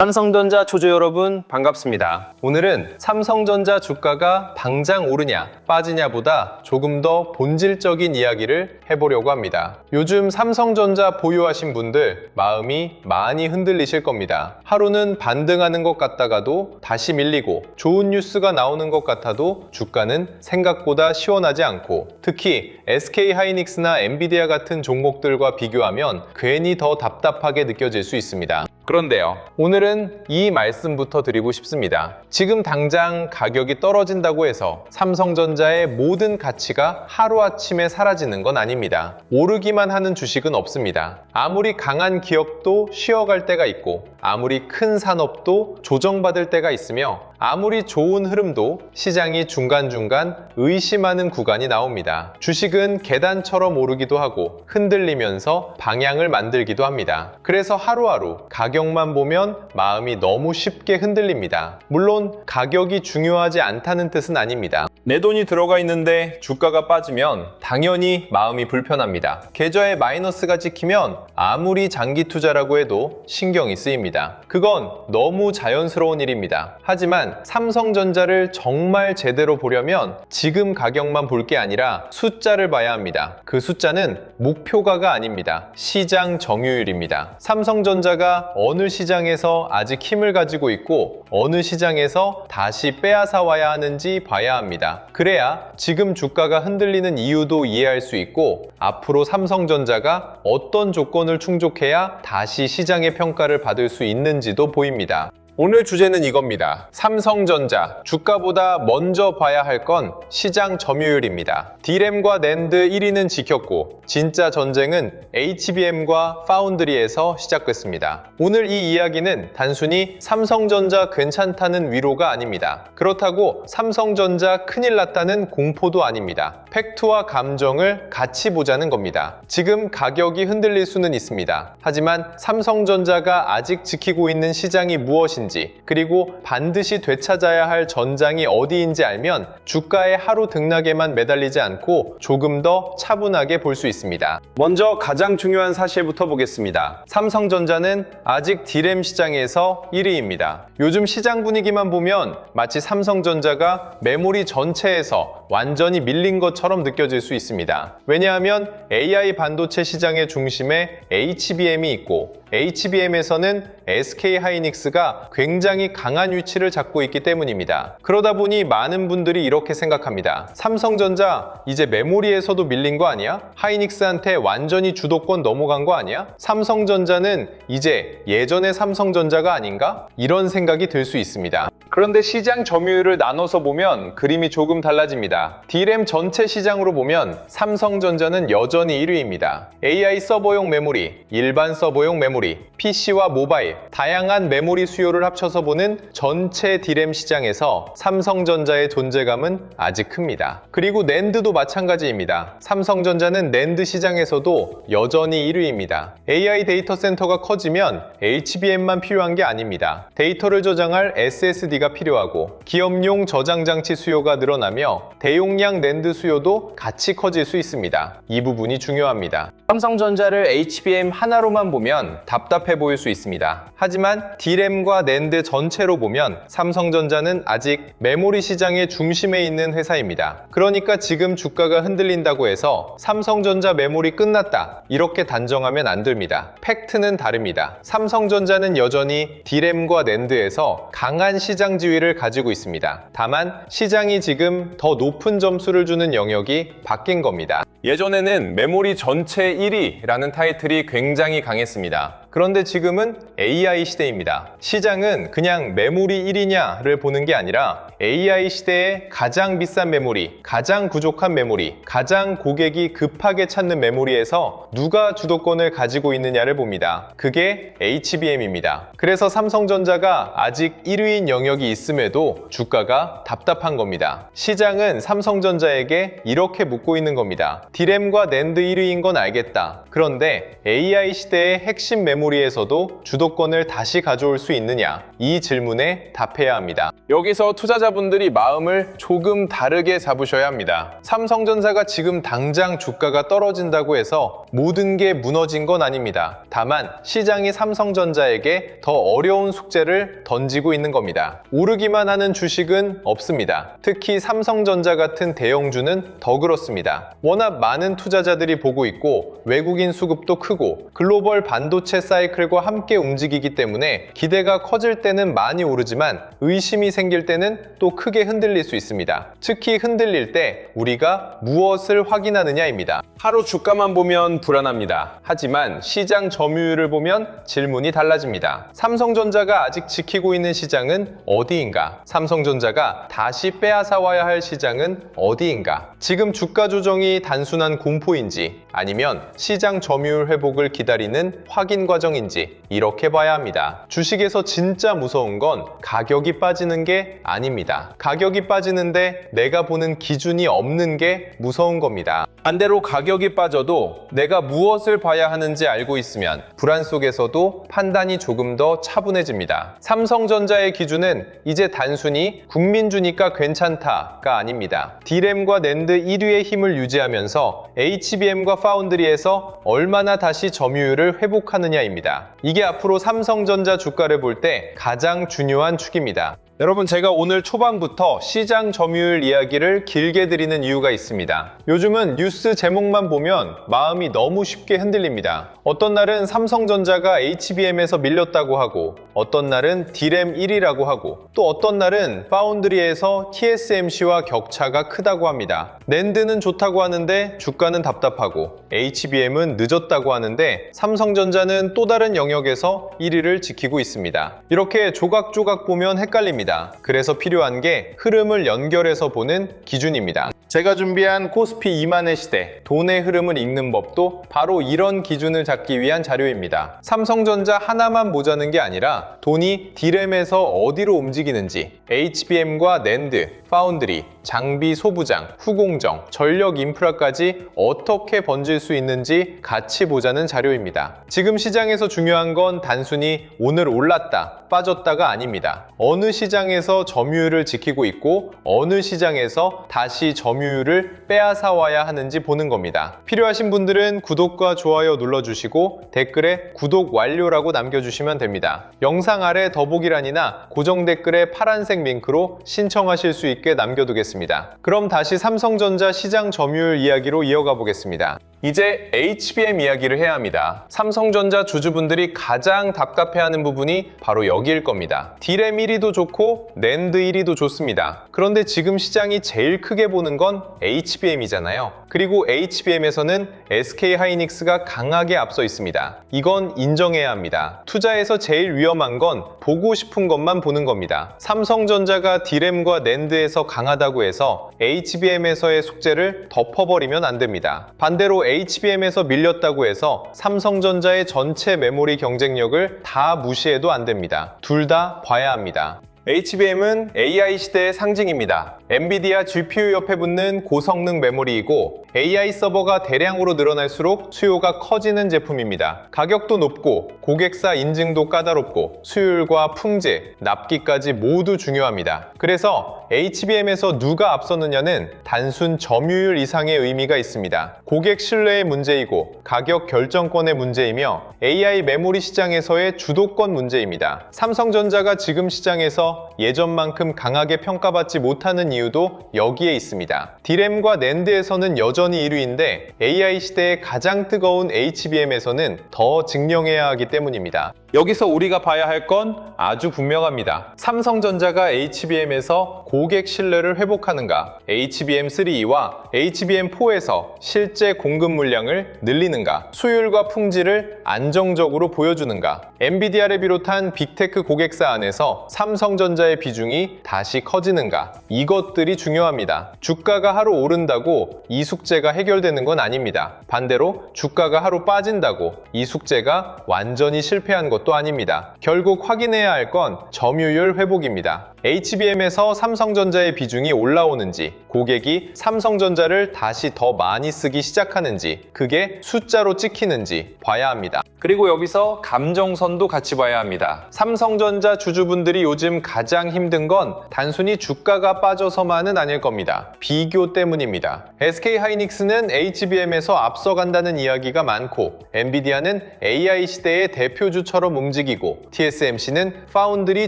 삼성전자 초조 여러분 반갑습니다. 오늘은 삼성전자 주가가 당장 오르냐 빠지냐보다 조금 더 본질적인 이야기를 해보려고 합니다. 요즘 삼성전자 보유하신 분들 마음이 많이 흔들리실 겁니다. 하루는 반등하는 것 같다가도 다시 밀리고 좋은 뉴스가 나오는 것 같아도 주가는 생각보다 시원하지 않고 특히 SK하이닉스나 엔비디아 같은 종목들과 비교하면 괜히 더 답답하게 느껴질 수 있습니다. 그런데요, 오늘은 이 말씀부터 드리고 싶습니다. 지금 당장 가격이 떨어진다고 해서 삼성전자의 모든 가치가 하루아침에 사라지는 건 아닙니다. 오르기만 하는 주식은 없습니다. 아무리 강한 기업도 쉬어갈 때가 있고 아무리 큰 산업도 조정받을 때가 있으며 아무리 좋은 흐름도 시장이 중간중간 의심하는 구간이 나옵니다. 주식은 계단처럼 오르기도 하고 흔들리면서 방향을 만들기도 합니다. 그래서 하루하루 가격만 보면 마음이 너무 쉽게 흔들립니다. 물론 가격이 중요하지 않다는 뜻은 아닙니다. 내 돈이 들어가 있는데 주가가 빠지면 당연히 마음이 불편합니다. 계좌에 마이너스가 찍히면 아무리 장기 투자라고 해도 신경이 쓰입니다. 그건 너무 자연스러운 일입니다. 하지만 삼성전자를 정말 제대로 보려면 지금 가격만 볼 게 아니라 숫자를 봐야 합니다. 그 숫자는 목표가가 아닙니다. 시장 점유율입니다. 삼성전자가 어느 시장에서 아직 힘을 가지고 있고 어느 시장에서 다시 빼앗아 와야 하는지 봐야 합니다. 그래야 지금 주가가 흔들리는 이유도 이해할 수 있고 앞으로 삼성전자가 어떤 조건을 충족해야 다시 시장의 평가를 받을 수 있는지도 보입니다. 오늘 주제는 이겁니다. 삼성전자, 주가보다 먼저 봐야 할 건 시장 점유율입니다. D램과 낸드 1위는 지켰고 진짜 전쟁은 HBM과 파운드리에서 시작됐습니다. 오늘 이 이야기는 단순히 삼성전자 괜찮다는 위로가 아닙니다. 그렇다고 삼성전자 큰일 났다는 공포도 아닙니다. 팩트와 감정을 같이 보자는 겁니다. 지금 가격이 흔들릴 수는 있습니다. 하지만 삼성전자가 아직 지키고 있는 시장이 무엇인지 그리고 반드시 되찾아야 할 전장이 어디인지 알면 주가의 하루 등락에만 매달리지 않고 조금 더 차분하게 볼 수 있습니다. 먼저 가장 중요한 사실부터 보겠습니다. 삼성전자는 아직 D램 시장에서 1위입니다. 요즘 시장 분위기만 보면 마치 삼성전자가 메모리 전체에서 완전히 밀린 것처럼 느껴질 수 있습니다. 왜냐하면 AI 반도체 시장의 중심에 HBM이 있고 HBM에서는 SK하이닉스가 굉장히 강한 위치를 잡고 있기 때문입니다. 그러다 보니 많은 분들이 이렇게 생각합니다. 삼성전자 이제 메모리에서도 밀린 거 아니야? 하이닉스한테 완전히 주도권 넘어간 거 아니야? 삼성전자는 이제 예전의 삼성전자가 아닌가? 이런 생각이 들 수 있습니다. 그런데 시장 점유율을 나눠서 보면 그림이 조금 달라집니다. D램 전체 시장으로 보면 삼성전자는 여전히 1위입니다. AI 서버용 메모리, 일반 서버용 메모리, PC와 모바일, 다양한 메모리 수요를 합쳐서 보는 전체 D램 시장에서 삼성전자의 존재감은 아직 큽니다. 그리고 낸드도 마찬가지입니다. 삼성전자는 낸드 시장에서도 여전히 1위입니다. AI 데이터 센터가 커지면 HBM만 필요한 게 아닙니다. 데이터를 저장할 SSD가 필요하고 기업용 저장 장치 수요가 늘어나며 대용량 낸드 수요도 같이 커질 수 있습니다. 이 부분이 중요합니다. 삼성전자를 HBM 하나로만 보면 답답해 보일 수 있습니다. 하지만 D램과 낸드 전체로 보면 삼성전자는 아직 메모리 시장의 중심에 있는 회사입니다. 그러니까 지금 주가가 흔들린다고 해서 삼성전자 메모리 끝났다 이렇게 단정하면 안 됩니다. 팩트는 다릅니다. 삼성전자는 여전히 D램과 낸드에서 강한 시장 지위를 가지고 있습니다. 다만 시장이 지금 더 높은 점수를 주는 영역이 바뀐 겁니다. 예전에는 메모리 전체 1위라는 타이틀이 굉장히 강했습니다. 그런데 지금은 AI 시대입니다. 시장은 그냥 메모리 1위냐를 보는 게 아니라 AI 시대에 가장 비싼 메모리, 가장 부족한 메모리, 가장 고객이 급하게 찾는 메모리에서 누가 주도권을 가지고 있느냐를 봅니다. 그게 HBM입니다. 그래서 삼성전자가 아직 1위인 영역이 있음에도 주가가 답답한 겁니다. 시장은 삼성전자에게 이렇게 묻고 있는 겁니다. D램과 낸드 1위인 건 알겠다. 그런데 AI 시대의 핵심 메모리 메모리에서도 주도권을 다시 가져올 수 있느냐? 이 질문에 답해야 합니다. 여기서 투자자분들이 마음을 조금 다르게 잡으셔야 합니다. 삼성전자가 지금 당장 주가가 떨어진다고 해서 모든 게 무너진 건 아닙니다. 다만 시장이 삼성전자에게 더 어려운 숙제를 던지고 있는 겁니다. 오르기만 하는 주식은 없습니다. 특히 삼성전자 같은 대형주는 더 그렇습니다. 워낙 많은 투자자들이 보고 있고 외국인 수급도 크고 글로벌 반도체 사이클과 함께 움직이기 때문에 기대가 커질 때는 많이 오르지만 의심이 생길 때는 또 크게 흔들릴 수 있습니다. 특히 흔들릴 때 우리가 무엇을 확인하느냐입니다. 하루 주가만 보면 불안합니다. 하지만 시장 점유율을 보면 질문이 달라집니다. 삼성전자가 아직 지키고 있는 시장은 어디인가? 삼성전자가 다시 빼앗아와야 할 시장은 어디인가? 지금 주가 조정이 단순한 공포인지 아니면 시장 점유율 회복을 기다리는 확인 과정인지 이렇게 봐야 합니다. 주식에서 진짜 무서운 건 가격이 빠지는 게 아닙니다. 가격이 빠지는데 내가 보는 기준이 없는 게 무서운 겁니다. 반대로 가격이 빠져도 내가 무엇을 봐야 하는지 알고 있으면 불안 속에서도 판단이 조금 더 차분해집니다. 삼성전자의 기준은 이제 단순히 국민주니까 괜찮다가 아닙니다. D램과 낸드 1위의 힘을 유지하면서 HBM과 파운드리에서 얼마나 다시 점유율을 회복하느냐입니다. 이게 앞으로 삼성전자 주가를 볼 때 가장 중요한 축입니다. 여러분, 제가 오늘 초반부터 시장 점유율 이야기를 길게 드리는 이유가 있습니다. 요즘은 뉴스 제목만 보면 마음이 너무 쉽게 흔들립니다. 어떤 날은 삼성전자가 HBM에서 밀렸다고 하고 어떤 날은 D램 1위라고 하고 또 어떤 날은 파운드리에서 TSMC와 격차가 크다고 합니다. 낸드는 좋다고 하는데 주가는 답답하고 HBM은 늦었다고 하는데 삼성전자는 또 다른 영역에서 1위를 지키고 있습니다. 이렇게 조각조각 보면 헷갈립니다. 그래서 필요한 게 흐름을 연결해서 보는 기준입니다. 제가 준비한 코스피 2만의 시대, 돈의 흐름을 읽는 법도 바로 이런 기준을 잡기 위한 자료입니다. 삼성전자 하나만 보자는 게 아니라 돈이 D램에서 어디로 움직이는지, HBM과 낸드, 파운드리, 장비 소부장, 후공정, 전력 인프라까지 어떻게 번질 수 있는지 같이 보자는 자료입니다. 지금 시장에서 중요한 건 단순히 오늘 올랐다, 빠졌다가 아닙니다. 어느 시장에서 점유율을 지키고 있고 어느 시장에서 다시 점유율을 빼앗아 와야 하는지 보는 겁니다. 필요하신 분들은 구독과 좋아요 눌러주시고 댓글에 구독 완료라고 남겨주시면 됩니다. 영상 아래 더보기란이나 고정 댓글에 파란색 링크로 신청하실 수 있게 남겨두겠습니다. 그럼 다시 삼성전자 시장 점유율 이야기로 이어가 보겠습니다. 이제 HBM 이야기를 해야 합니다. 삼성전자 주주분들이 가장 답답해하는 부분이 바로 여기일 겁니다. D램 1위도 좋고 낸드 1위도 좋습니다. 그런데 지금 시장이 제일 크게 보는 건 HBM이잖아요. 그리고 HBM에서는 SK하이닉스가 강하게 앞서 있습니다. 이건 인정해야 합니다. 투자에서 제일 위험한 건 보고 싶은 것만 보는 겁니다. 삼성전자가 D램과 낸드에서 강하다고 해서 HBM에서의 숙제를 덮어버리면 안 됩니다. 반대로 HBM에서 밀렸다고 해서 삼성전자의 전체 메모리 경쟁력을 다 무시해도 안 됩니다. 둘 다 봐야 합니다. HBM은 AI 시대의 상징입니다. 엔비디아 GPU 옆에 붙는 고성능 메모리이고 AI 서버가 대량으로 늘어날수록 수요가 커지는 제품입니다. 가격도 높고 고객사 인증도 까다롭고 수율과 품질, 납기까지 모두 중요합니다. 그래서 HBM에서 누가 앞서느냐는 단순 점유율 이상의 의미가 있습니다. 고객 신뢰의 문제이고 가격 결정권의 문제이며 AI 메모리 시장에서의 주도권 문제입니다. 삼성전자가 지금 시장에서 예전만큼 강하게 평가받지 못하는 이유도 여기에 있습니다. D램과 낸드에서는 여전히 1위인데 AI 시대의 가장 뜨거운 HBM에서는 더 증명해야 하기 때문입니다. 여기서 우리가 봐야 할 건 아주 분명합니다. 삼성전자가 HBM에서 고객 신뢰를 회복하는가, HBM3E와 HBM4에서 실제 공급 물량을 늘리는가, 수율과 품질을 안정적으로 보여주는가, 엔비디아를 비롯한 빅테크 고객사 안에서 삼성전자의 비중이 다시 커지는가, 이것들이 중요합니다. 주가가 하루 오른다고 이 숙제가 해결되는 건 아닙니다. 반대로 주가가 하루 빠진다고 이 숙제가 완전히 실패한 것도 아닙니다. 결국 확인해야 할 건 점유율 회복입니다. HBM에서 삼성전자의 비중이 올라오는지, 고객이 삼성전자를 다시 더 많이 쓰기 시작하는지, 그게 숫자로 찍히는지 봐야 합니다. 그리고 여기서 감정선도 같이 봐야 합니다. 삼성전자 주주분들이 요즘 가장 힘든 건 단순히 주가가 빠져서만은 아닐 겁니다. 비교 때문입니다. SK하이닉스는 HBM에서 앞서간다는 이야기가 많고, 엔비디아는 AI 시대의 대표주처럼 움직이고, TSMC는 파운드리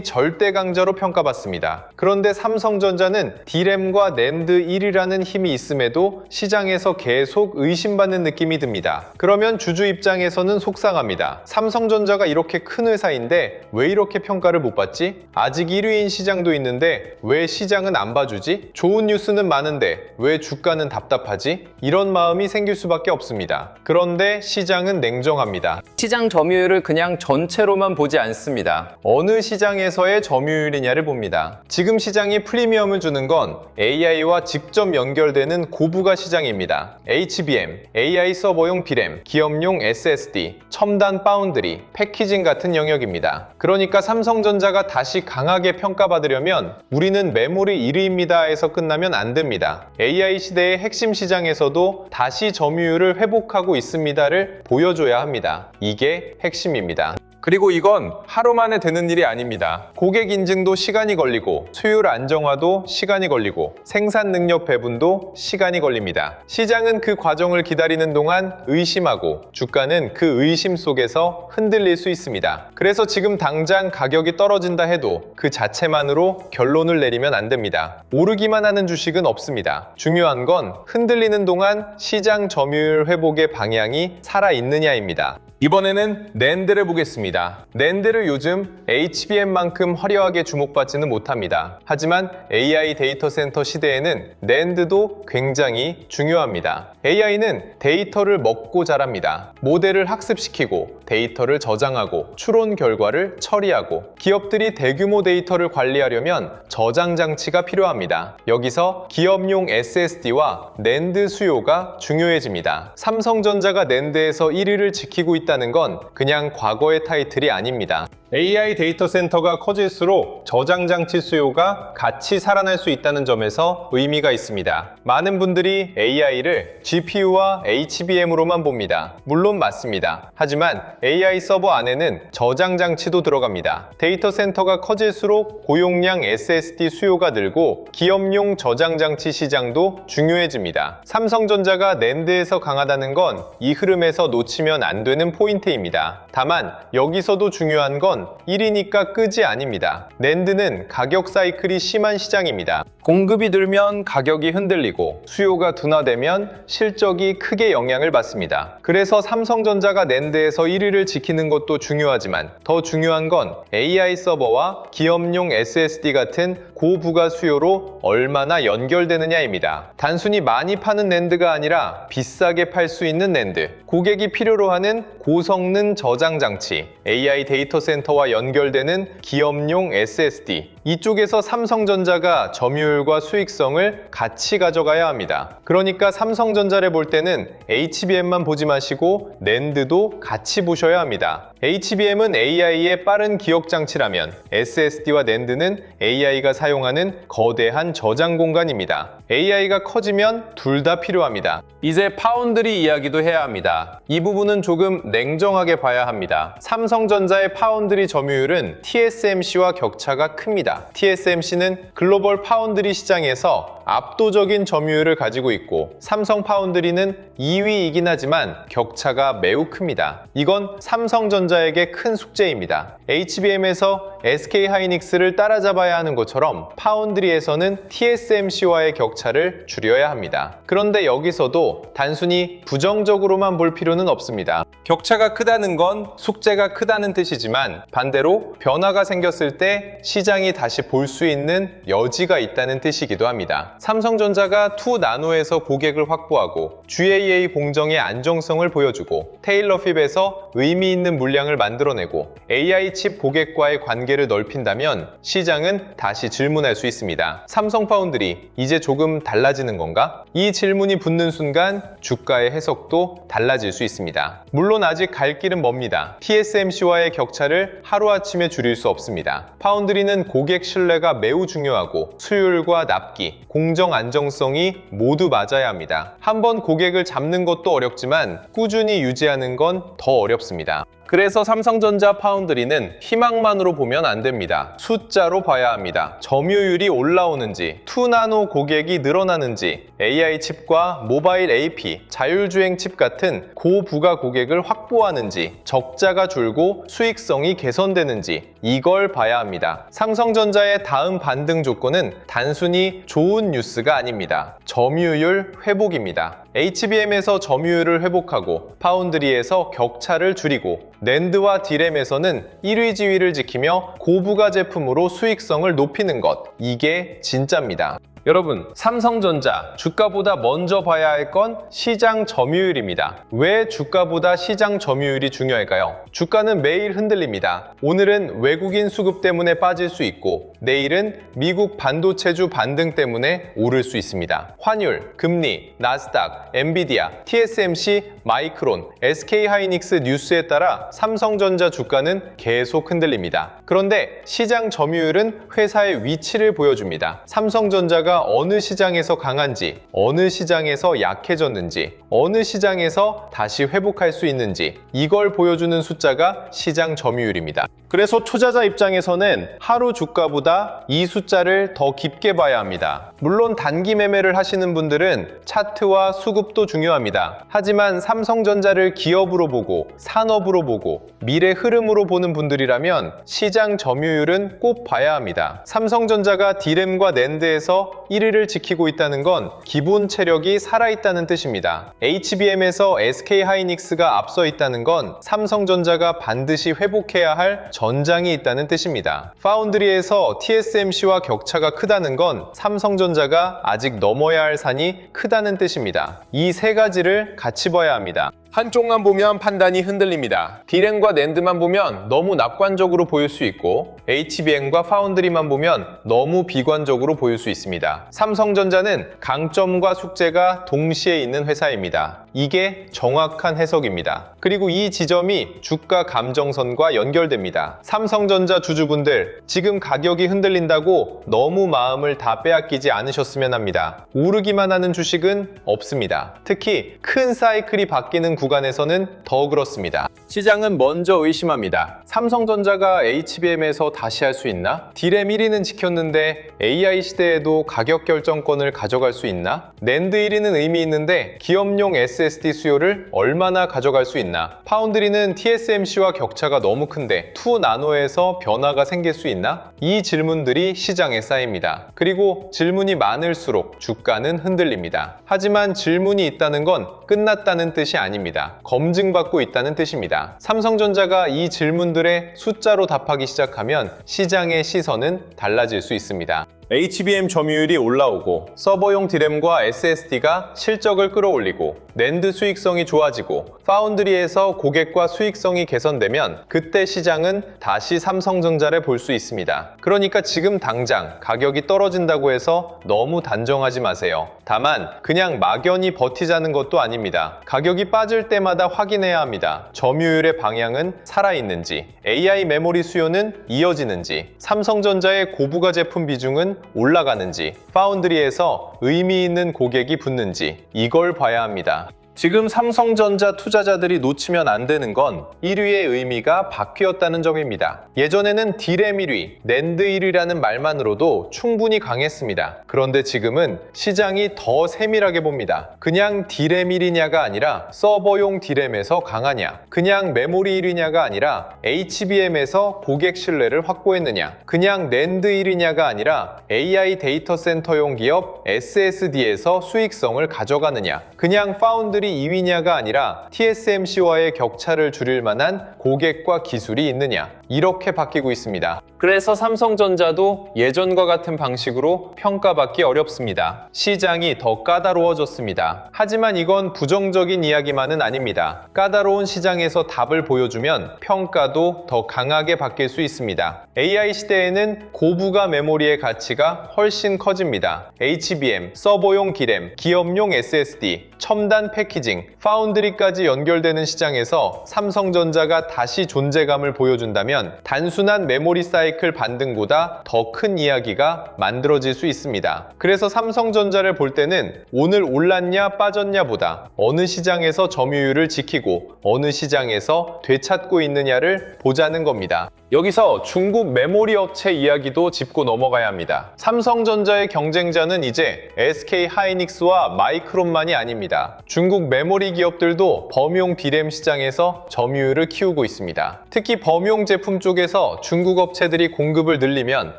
절대 강자로 평가받습니다. 그런데 삼성전자는 D램과 낸드 1위라는 힘이 있음에도 시장에서 계속 의심받는 느낌이 듭니다. 그러면 주주 입장에서는 속상합니다. 삼성전자가 이렇게 큰 회사인데 왜 이렇게 평가를 못 받지? 아직 1위인 시장도 있는데 왜 시장은 안 봐주지? 좋은 뉴스는 많은데 왜 주가는 답답하지? 이런 마음이 생길 수밖에 없습니다. 그런데 시장은 냉정합니다. 시장 점유율을 그냥 전체로만 보지 않습니다. 어느 시장에서의 점유율이냐를 봅니다. 지금 시장이 프리미엄을 주는 건 AI와 직접 연결되는 고부가 시장입니다. HBM, AI 서버용 B램, 기업용 SSD, 첨단 파운드리, 패키징 같은 영역입니다. 그러니까 삼성전자가 다시 강하게 평가받으려면 우리는 메모리 1위입니다 에서 끝나면 안 됩니다. AI 시대의 핵심 시장에서도 다시 점유율을 회복하고 있습니다를 보여줘야 합니다. 이게 핵심입니다. 그리고 이건 하루 만에 되는 일이 아닙니다. 고객 인증도 시간이 걸리고, 수율 안정화도 시간이 걸리고, 생산 능력 배분도 시간이 걸립니다. 시장은 그 과정을 기다리는 동안 의심하고, 주가는 그 의심 속에서 흔들릴 수 있습니다. 그래서 지금 당장 가격이 떨어진다 해도 그 자체만으로 결론을 내리면 안 됩니다. 오르기만 하는 주식은 없습니다. 중요한 건 흔들리는 동안 시장 점유율 회복의 방향이 살아있느냐입니다. 이번에는 낸드를 보겠습니다. 낸드를 요즘 HBM만큼 화려하게 주목받지는 못합니다. 하지만 AI 데이터 센터 시대에는 낸드도 굉장히 중요합니다. AI는 데이터를 먹고 자랍니다. 모델을 학습시키고 데이터를 저장하고 추론 결과를 처리하고, 기업들이 대규모 데이터를 관리하려면 저장 장치가 필요합니다. 여기서 기업용 SSD와 낸드 수요가 중요해집니다. 삼성전자가 낸드에서 1위를 지키고 있다는 건 그냥 과거의 타이틀이 아닙니다. AI 데이터 센터가 커질수록 저장 장치 수요가 같이 살아날 수 있다는 점에서 의미가 있습니다. 많은 분들이 AI를 GPU와 HBM으로만 봅니다. 물론 맞습니다. 하지만 AI 서버 안에는 저장 장치도 들어갑니다. 데이터 센터가 커질수록 고용량 SSD 수요가 늘고 기업용 저장 장치 시장도 중요해집니다. 삼성전자가 낸드에서 강하다는 건 이 흐름에서 놓치면 안 되는 포인트입니다. 다만 여기서도 중요한 건 1위니까 끝이 아닙니다. 낸드는 가격 사이클이 심한 시장입니다. 공급이 늘면 가격이 흔들리고, 수요가 둔화되면 실적이 크게 영향을 받습니다. 그래서 삼성전자가 낸드에서 1위를 지키는 것도 중요하지만 더 중요한 건 AI 서버와 기업용 SSD 같은 고부가 수요로 얼마나 연결되느냐입니다. 단순히 많이 파는 낸드가 아니라 비싸게 팔 수 있는 낸드, 고객이 필요로 하는 고성능 저장 장치, AI 데이터 센터와 연결되는 기업용 SSD, 이쪽에서 삼성전자가 점유율과 수익성을 같이 가져가야 합니다. 그러니까 삼성전자를 볼 때는 HBM만 보지 마시고 낸드도 같이 보셔야 합니다. HBM은 AI의 빠른 기억 장치라면 SSD와 낸드는 AI가 사용하는 거대한 저장 공간입니다. AI가 커지면 둘 다 필요합니다. 이제 파운드리 이야기도 해야 합니다. 이 부분은 조금 냉정하게 봐야 합니다. 삼성전자의 파운드리 점유율은 TSMC와 격차가 큽니다. TSMC는 글로벌 파운드리 시장에서 압도적인 점유율을 가지고 있고, 삼성 파운드리는 2위이긴 하지만 격차가 매우 큽니다. 이건 삼성전자에게 큰 숙제입니다. HBM에서 SK하이닉스를 따라잡아야 하는 것처럼 파운드리에서는 TSMC와의 격차를 줄여야 합니다. 그런데 여기서도 단순히 부정적으로만 볼 필요는 없습니다. 격차가 크다는 건 숙제가 크다는 뜻이지만, 반대로 변화가 생겼을 때 시장이 다시 볼 수 있는 여지가 있다는 뜻이기도 합니다. 삼성전자가 2나노에서 고객을 확보하고 GAA 공정의 안정성을 보여주고 테일러 핍에서 의미 있는 물량을 만들어내고 AI 칩 고객과의 관계를 넓힌다면 시장은 다시 질문할 수 있습니다. 삼성 파운드리, 이제 조금 달라지는 건가? 이 질문이 붙는 순간 주가의 해석도 달라질 수 있습니다. 물론 아직 갈 길은 멉니다. TSMC와의 격차를 하루아침에 줄일 수 없습니다. 파운드리는 고객 신뢰가 매우 중요하고 수율과 납기, 공정 안정성이 모두 맞아야 합니다. 한번 고객을 잡는 것도 어렵지만 꾸준히 유지하는 건 더 어렵습니다. 그래서 삼성전자 파운드리는 희망만으로 보면 안 됩니다. 숫자로 봐야 합니다. 점유율이 올라오는지, 2나노 고객이 늘어나는지, AI 칩과 모바일 AP, 자율주행 칩 같은 고부가 고객을 확보하는지, 적자가 줄고 수익성이 개선되는지 이걸 봐야 합니다. 삼성전자의 다음 반등 조건은 단순히 좋은 뉴스가 아닙니다. 점유율 회복입니다. HBM에서 점유율을 회복하고 파운드리에서 격차를 줄이고 낸드와 디램에서는 1위 지위를 지키며 고부가 제품으로 수익성을 높이는 것, 이게 진짜입니다. 여러분, 삼성전자 주가보다 먼저 봐야 할 건 시장 점유율입니다. 왜 주가보다 시장 점유율이 중요할까요? 주가는 매일 흔들립니다. 오늘은 외국인 수급 때문에 빠질 수 있고 내일은 미국 반도체주 반등 때문에 오를 수 있습니다. 환율, 금리, 나스닥, 엔비디아, TSMC, 마이크론, SK하이닉스 뉴스에 따라 삼성전자 주가는 계속 흔들립니다. 그런데 시장 점유율은 회사의 위치를 보여줍니다. 삼성전자가 어느 시장에서 강한지, 어느 시장에서 약해졌는지, 어느 시장에서 다시 회복할 수 있는지 이걸 보여주는 숫자가 시장 점유율입니다. 그래서 투자자 입장에서는 하루 주가보다 이 숫자를 더 깊게 봐야 합니다. 물론 단기 매매를 하시는 분들은 차트와 수급도 중요합니다. 하지만 삼성전자를 기업으로 보고 산업으로 보고 미래 흐름으로 보는 분들이라면 시장 점유율은 꼭 봐야 합니다. 삼성전자가 디램과 낸드에서 1위를 지키고 있다는 건 기본 체력이 살아있다는 뜻입니다. HBM에서 SK하이닉스가 앞서 있다는 건 삼성전자가 반드시 회복해야 할 전장이 있다는 뜻입니다. 파운드리에서 TSMC와 격차가 크다는 건 삼성전자가 아직 넘어야 할 산이 크다는 뜻입니다. 이 세 가지를 같이 봐야 합니다. 한쪽만 보면 판단이 흔들립니다. 디램과 낸드만 보면 너무 낙관적으로 보일 수 있고 HBM과 파운드리만 보면 너무 비관적으로 보일 수 있습니다. 삼성전자는 강점과 숙제가 동시에 있는 회사입니다. 이게 정확한 해석입니다. 그리고 이 지점이 주가 감정선과 연결됩니다. 삼성전자 주주분들, 지금 가격이 흔들린다고 너무 마음을 다 빼앗기지 않으셨으면 합니다. 오르기만 하는 주식은 없습니다. 특히 큰 사이클이 바뀌는 구간에서는 더 그렇습니다. 시장은 먼저 의심합니다. 삼성전자가 HBM에서 다시 할 수 있나? 디램 1위는 지켰는데 AI 시대에도 가격 결정권을 가져갈 수 있나? 낸드 1위는 의미 있는데 기업용 SSD 수요를 얼마나 가져갈 수 있나? 파운드리는 TSMC와 격차가 너무 큰데 2나노에서 변화가 생길 수 있나? 이 질문들이 시장에 쌓입니다. 그리고 질문이 많을수록 주가는 흔들립니다. 하지만 질문이 있다는 건 끝났다는 뜻이 아닙니다. 검증받고 있다는 뜻입니다. 삼성전자가 이 질문들에 숫자로 답하기 시작하면 시장의 시선은 달라질 수 있습니다. HBM 점유율이 올라오고 서버용 디램과 SSD가 실적을 끌어올리고 낸드 수익성이 좋아지고 파운드리에서 고객과 수익성이 개선되면 그때 시장은 다시 삼성전자를 볼 수 있습니다. 그러니까 지금 당장 가격이 떨어진다고 해서 너무 단정하지 마세요. 다만 그냥 막연히 버티자는 것도 아닙니다. 가격이 빠질 때마다 확인해야 합니다. 점유율의 방향은 살아있는지, AI 메모리 수요는 이어지는지, 삼성전자의 고부가 제품 비중은 올라가는지, 파운드리에서 의미 있는 고객이 붙는지 이걸 봐야 합니다. 지금 삼성전자 투자자들이 놓치면 안 되는 건 1위의 의미가 바뀌었다는 점입니다. 예전에는 디램 1위, 낸드 1위라는 말만으로도 충분히 강했습니다. 그런데 지금은 시장이 더 세밀하게 봅니다. 그냥 디램 1위냐가 아니라 서버용 디램에서 강하냐, 그냥 메모리 1위냐가 아니라 HBM에서 고객 신뢰를 확보했느냐, 그냥 낸드 1위냐가 아니라 AI 데이터 센터용 기업 SSD에서 수익성을 가져가느냐, 그냥 파운드리 1위, 2위냐가 아니라 TSMC와의 격차를 줄일 만한 고객과 기술이 있느냐, 이렇게 바뀌고 있습니다. 그래서 삼성전자도 예전과 같은 방식으로 평가받기 어렵습니다. 시장이 더 까다로워졌습니다. 하지만 이건 부정적인 이야기만은 아닙니다. 까다로운 시장에서 답을 보여주면 평가도 더 강하게 바뀔 수 있습니다. AI 시대에는 고부가 메모리의 가치가 훨씬 커집니다. HBM, 서버용 D램, 기업용 SSD, 첨단 패키징, 파운드리까지 연결되는 시장에서 삼성전자가 다시 존재감을 보여준다면 단순한 메모리 사이클 반등보다 더 큰 이야기가 만들어질 수 있습니다. 그래서 삼성전자를 볼 때는 오늘 올랐냐 빠졌냐 보다 어느 시장에서 점유율을 지키고 어느 시장에서 되찾고 있느냐를 보자는 겁니다. 여기서 중국 메모리 업체 이야기도 짚고 넘어가야 합니다. 삼성전자의 경쟁자는 이제 SK 하이닉스와 마이크론만이 아닙니다. 중국 메모리 기업들도 범용 D램 시장에서 점유율을 키우고 있습니다. 특히 범용 제품 쪽에서 중국 업체들이 공급을 늘리면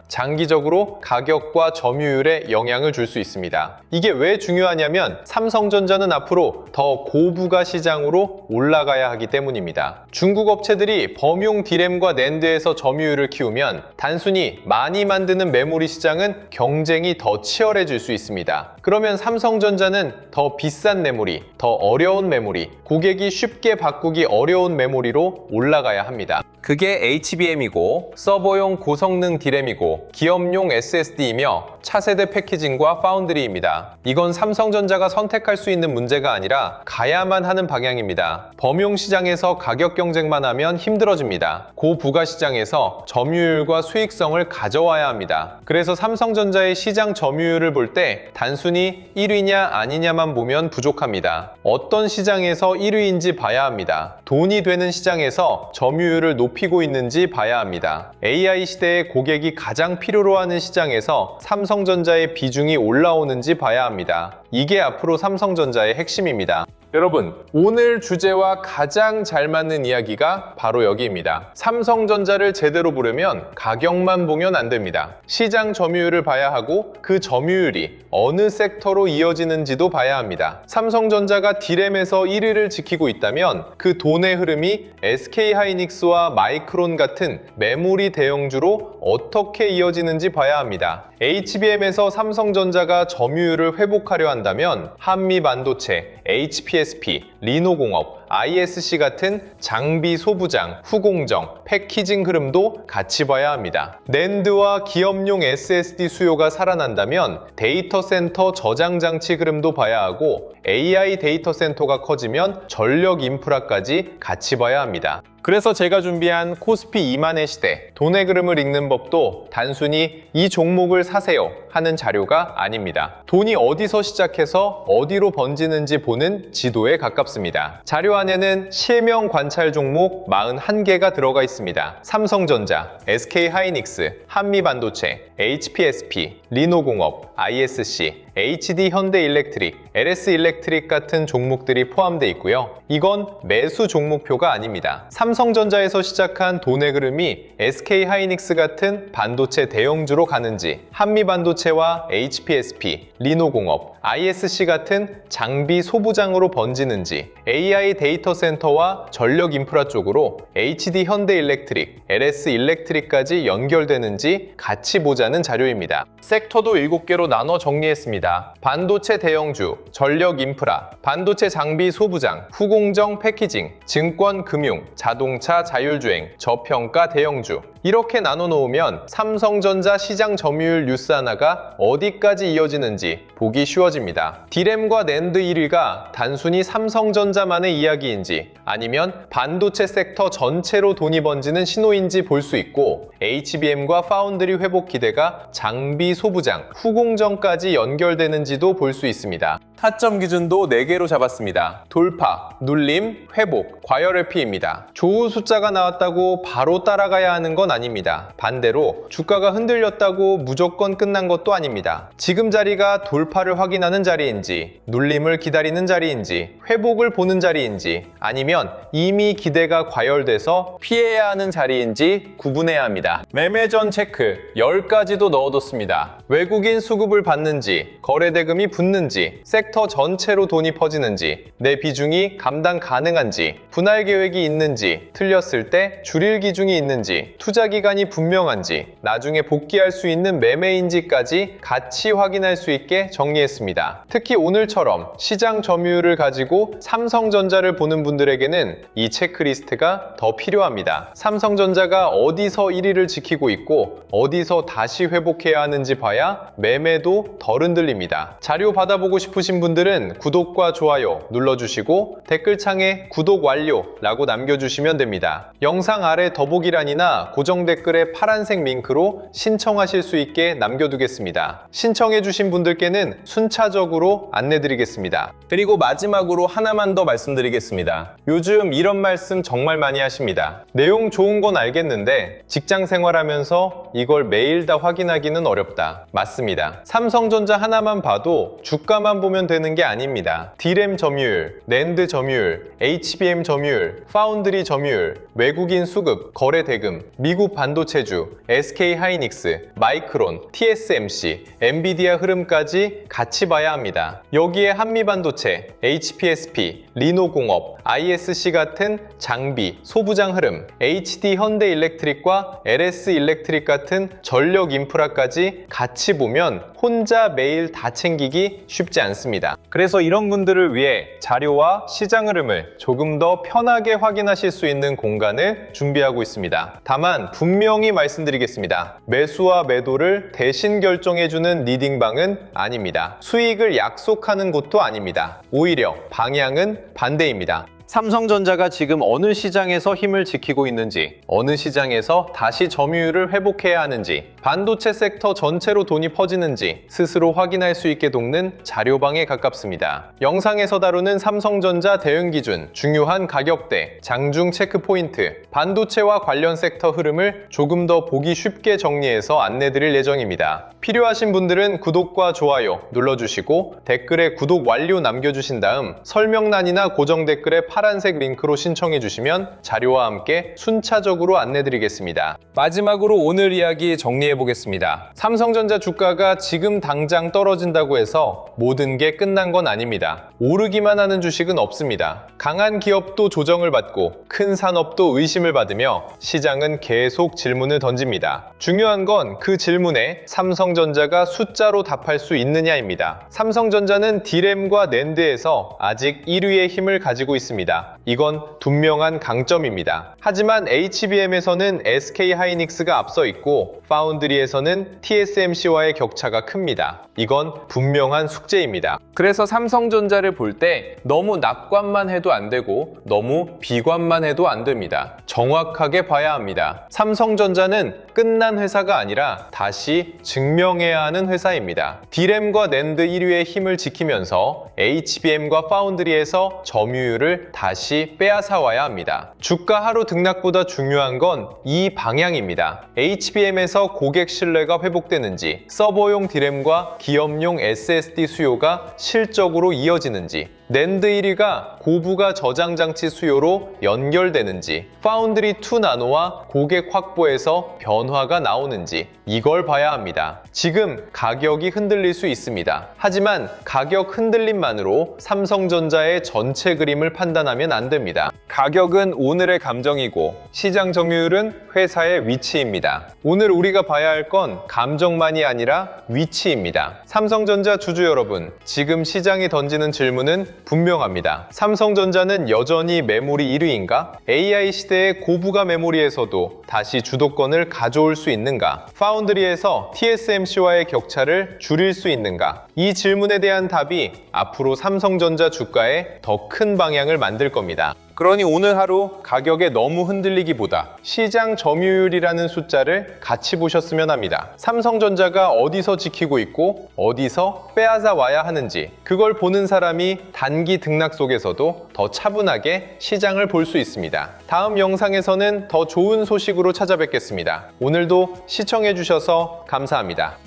장기적으로 가격과 점유율에 영향을 줄 수 있습니다. 이게 왜 중요하냐면 삼성전자는 앞으로 더 고부가 시장으로 올라가야 하기 때문입니다. 중국 업체들이 범용 D램과 낸드에서 점유율을 키우면 단순히 많이 만드는 메모리 시장은 경쟁이 더 치열해질 수 있습니다. 그러면 삼성전자는 더 비싼 메모리, 더 어려운 메모리, 고객이 쉽게 바꾸기 어려운 메모리로 올라가야 합니다. 그게 HBM이고 서버용 고성능 D램이고 기업용 SSD이며 차세대 패키징과 파운드리입니다. 이건 삼성전자가 선택할 수 있는 문제가 아니라 가야만 하는 방향입니다. 범용 시장에서 가격 경쟁만 하면 힘들어집니다. 고부가 시장에서 점유율과 수익성을 가져와야 합니다. 그래서 삼성전자의 시장 점유율을 볼 때 단순히 1위냐 아니냐만 보면 부족합니다. 어떤 시장에서 1위인지 봐야 합니다. 돈이 되는 시장에서 점유율을 높이고 있는지 봐야 합니다. AI 시대의 고객이 가장 필요로 하는 시장에서 삼성전자의 비중이 올라오는지 봐야 합니다. 이게 앞으로 삼성전자의 핵심입니다. 여러분, 오늘 주제와 가장 잘 맞는 이야기가 바로 여기입니다. 삼성전자를 제대로 보려면 가격만 보면 안 됩니다. 시장 점유율을 봐야 하고 그 점유율이 어느 섹터로 이어지는지도 봐야 합니다. 삼성전자가 D램에서 1위를 지키고 있다면 그 돈의 흐름이 SK 하이닉스와 마이크론 같은 메모리 대형주로 어떻게 이어지는지 봐야 합니다. HBM에서 삼성전자가 점유율을 회복하려 한다면 한미 반도체, HPSP, 리노공업, ISC 같은 장비 소부장, 후공정, 패키징 흐름도 같이 봐야 합니다. 낸드와 기업용 SSD 수요가 살아난다면 데이터 센터 저장 장치 흐름도 봐야 하고 AI 데이터 센터가 커지면 전력 인프라까지 같이 봐야 합니다. 그래서 제가 준비한 코스피 2만의 시대, 돈의 그름을 읽는 법도 단순히 이 종목을 사세요 하는 자료가 아닙니다. 돈이 어디서 시작해서 어디로 번지는지 보는 지도에 가깝습니다. 자료 안에는 실명 관찰 종목 41개가 들어가 있습니다. 삼성전자, SK 하이닉스, 한미반도체, HPSP, 리노공업, ISC, HD 현대일렉트릭, LS 일렉트릭 같은 종목들이 포함되어 있고요. 이건 매수 종목표가 아닙니다. 삼성전자에서 시작한 돈의 흐름이 SK 하이닉스 같은 반도체 대형주로 가는지, 한미반도체와 HPSP, 리노공업, ISC 같은 장비 소부장으로 번지는지, AI 데이터 센터와 전력 인프라 쪽으로 HD 현대일렉트릭, LS 일렉트릭까지 연결되는지 같이 보자는 자료입니다. 섹터도 7개로 나눠 정리했습니다. 반도체 대형주, 전력 인프라, 반도체 장비 소부장, 후공정 패키징, 증권 금융, 자동차 자율주행, 저평가 대형주. 이렇게 나눠 놓으면 삼성전자 시장 점유율 뉴스 하나가 어디까지 이어지는지 보기 쉬워집니다. D램과 낸드 1위가 단순히 삼성전자만의 이야기인지 아니면 반도체 섹터 전체로 돈이 번지는 신호인지 볼 수 있고 HBM과 파운드리 회복 기대가 장비 소부장, 후공정까지 연결되는지도 볼 수 있습니다. 타점 기준도 4개로 잡았습니다. 돌파, 눌림, 회복, 과열회피입니다. 좋은 숫자가 나왔다고 바로 따라가야 하는 건 아닙니다. 반대로 주가가 흔들렸다고 무조건 끝난 것도 아닙니다. 지금 자리가 돌파를 확인하는 자리인지, 눌림을 기다리는 자리인지, 회복을 보는 자리인지, 아니면 이미 기대가 과열돼서 피해야 하는 자리인지 구분해야 합니다. 매매 전 체크 10가지도 넣어뒀습니다. 외국인 수급을 받는지, 거래대금이 붙는지, 섹터 섹터 전체로 돈이 퍼지는지, 내 비중이 감당 가능한지, 분할 계획이 있는지, 틀렸을 때 줄일 기준이 있는지, 투자 기간이 분명한지, 나중에 복귀할 수 있는 매매인지까지 같이 확인할 수 있게 정리했습니다. 특히 오늘처럼 시장 점유율을 가지고 삼성전자를 보는 분들에게는 이 체크리스트가 더 필요합니다. 삼성전자가 어디서 1위를 지키고 있고 어디서 다시 회복해야 하는지 봐야 매매도 덜 흔들립니다. 자료 받아보고 싶으신 분들은 구독과 좋아요 눌러주시고 댓글창에 구독 완료라고 남겨주시면 됩니다. 영상 아래 더보기란이나 고정 댓글에 파란색 링크로 신청하실 수 있게 남겨두겠습니다. 신청해주신 분들께는 순차적으로 안내드리겠습니다. 그리고 마지막으로 하나만 더 말씀드리겠습니다. 요즘 이런 말씀 정말 많이 하십니다. 내용 좋은 건 알겠는데 직장 생활하면서 이걸 매일 다 확인하기는 어렵다. 맞습니다. 삼성전자 하나만 봐도 주가만 보면 되는 게 아닙니다. D램 점유율, 낸드 점유율, HBM 점유율, 파운드리 점유율, 외국인 수급, 거래 대금, 미국 반도체주, SK 하이닉스, 마이크론, TSMC, 엔비디아 흐름까지 같이 봐야 합니다. 여기에 한미반도체, HPSP, 리노공업, ISC 같은 장비, 소부장 흐름, HD 현대일렉트릭과 LS일렉트릭 같은 전력 인프라까지 같이 보면 혼자 매일 다 챙기기 쉽지 않습니다. 그래서 이런 분들을 위해 자료와 시장 흐름을 조금 더 편하게 확인하실 수 있는 공간을 준비하고 있습니다. 다만 분명히 말씀드리겠습니다. 매수와 매도를 대신 결정해주는 리딩방은 아닙니다. 수익을 약속하는 곳도 아닙니다. 오히려 방향은 반대입니다. 삼성전자가 지금 어느 시장에서 힘을 지키고 있는지, 어느 시장에서 다시 점유율을 회복해야 하는지, 반도체 섹터 전체로 돈이 퍼지는지 스스로 확인할 수 있게 돕는 자료방에 가깝습니다. 영상에서 다루는 삼성전자 대응 기준, 중요한 가격대, 장중 체크 포인트, 반도체와 관련 섹터 흐름을 조금 더 보기 쉽게 정리해서 안내드릴 예정입니다. 필요하신 분들은 구독과 좋아요 눌러주시고 댓글에 구독 완료 남겨주신 다음 설명란이나 고정 댓글에 파란색 링크로 신청해 주시면 자료와 함께 순차적으로 안내드리겠습니다. 마지막으로 오늘 이야기 정리해 보겠습니다. 삼성전자 주가가 지금 당장 떨어진다고 해서 모든 게 끝난 건 아닙니다. 오르기만 하는 주식은 없습니다. 강한 기업도 조정을 받고 큰 산업도 의심을 받으며 시장은 계속 질문을 던집니다. 중요한 건 그 질문에 삼성전자가 숫자로 답할 수 있느냐입니다. 삼성전자는 D램과 낸드에서 아직 1위의 힘을 가지고 있습니다. 이건 분명한 강점입니다. 하지만 HBM에서는 SK 하이닉스가 앞서 있고 파운드리에서는 TSMC와의 격차가 큽니다. 이건 분명한 숙제입니다. 그래서 삼성전자를 볼 때 너무 낙관만 해도 안 되고 너무 비관만 해도 안 됩니다. 정확하게 봐야 합니다. 삼성전자는 끝난 회사가 아니라 다시 증명해야 하는 회사입니다. D램과 낸드 1위의 힘을 지키면서 HBM과 파운드리에서 점유율을 다시 빼앗아 와야 합니다. 주가 하루 등락보다 중요한 건 이 방향입니다. HBM에서 고객 신뢰가 회복되는지, 서버용 D램과 기업용 SSD 수요가 실적으로 이어지는지, 낸드 1위가 고부가 저장 장치 수요로 연결되는지, 파운드리 2 나노와 고객 확보에서 변화가 나오는지 이걸 봐야 합니다. 지금 가격이 흔들릴 수 있습니다. 하지만 가격 흔들림만으로 삼성전자의 전체 그림을 판단하면 안 됩니다. 가격은 오늘의 감정이고 시장 점유율은 회사의 위치입니다. 오늘 우리가 봐야 할 건 감정만이 아니라 위치입니다. 삼성전자 주주 여러분, 지금 시장이 던지는 질문은 분명합니다. 삼성전자는 여전히 메모리 1위인가? AI 시대의 고부가 메모리에서도 다시 주도권을 가져올 수 있는가? 파운드리에서 TSMC와의 격차를 줄일 수 있는가? 이 질문에 대한 답이 앞으로 삼성전자 주가에 더 큰 방향을 만들 겁니다. 그러니 오늘 하루 가격에 너무 흔들리기보다 시장 점유율이라는 숫자를 같이 보셨으면 합니다. 삼성전자가 어디서 지키고 있고 어디서 빼앗아 와야 하는지 그걸 보는 사람이 단기 등락 속에서도 더 차분하게 시장을 볼 수 있습니다. 다음 영상에서는 더 좋은 소식으로 찾아뵙겠습니다. 오늘도 시청해 주셔서 감사합니다.